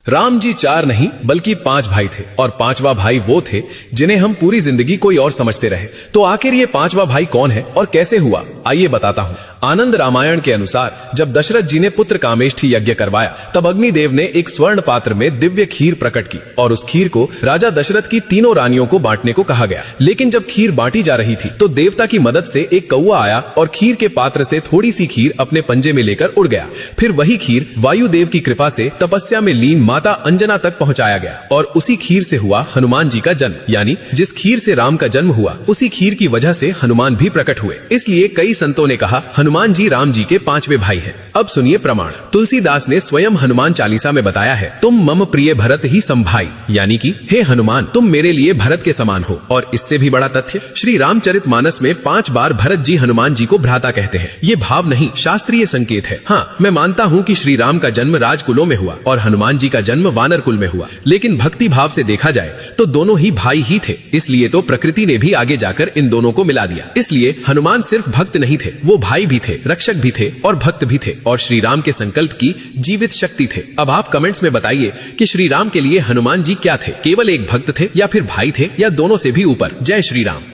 राम जी 4 नहीं बल्कि 5 भाई थे और पांचवा भाई वो थे जिन्हें हम पूरी जिंदगी कोई और समझते रहे। तो आखिर ये पांचवा भाई कौन है और कैसे हुआ, आइए बताता हूँ। आनंद रामायण के अनुसार जब दशरथ जी ने पुत्र कामेष्ठी यज्ञ करवाया तब अग्निदेव ने एक स्वर्ण पात्र में दिव्य खीर प्रकट की और उस खीर को राजा दशरथ की तीनों रानियों को बांटने को कहा गया। लेकिन जब खीर बांटी जा रही थी तो देवता की मदद से एक कौवा आया और खीर के पात्र से थोड़ी सी खीर अपने पंजे में लेकर उड़ गया। फिर वही खीर वायुदेव की कृपा से तपस्या में लीन माता अंजना तक पहुंचाया गया और उसी खीर से हुआ हनुमान जी का जन्म। यानी जिस खीर से राम का जन्म हुआ उसी खीर की वजह से हनुमान भी प्रकट हुए। इसलिए कई संतों ने कहा हनुमान जी राम जी के पांचवे भाई हैं। अब सुनिए प्रमाण। तुलसीदास ने स्वयं हनुमान चालीसा में बताया है, तुम मम प्रिय भरत ही संभाई, यानी कि हे हनुमान तुम मेरे लिए भरत के समान हो। और इससे भी बड़ा तथ्य श्री रामचरितमानस में 5 बार भरत जी हनुमान जी को भ्राता कहते हैं। ये भाव नहीं शास्त्रीय संकेत है। हाँ, मैं मानता हूँ कि श्री राम का जन्म राजकुलों में हुआ और हनुमान जी का जन्म वानर कुल में हुआ, लेकिन भक्ति भाव से देखा जाए तो दोनों ही भाई ही थे। इसलिए तो प्रकृति ने भी आगे जाकर इन दोनों को मिला दिया। इसलिए हनुमान सिर्फ भक्त नहीं थे, वो भाई भी थे, रक्षक भी थे और भक्त भी थे और श्री राम के संकल्प की जीवित शक्ति थे। अब आप कमेंट्स में बताइए कि श्री राम के लिए हनुमान जी क्या थे, केवल एक भक्त थे या फिर भाई थे या दोनों से भी ऊपर। जय श्री राम।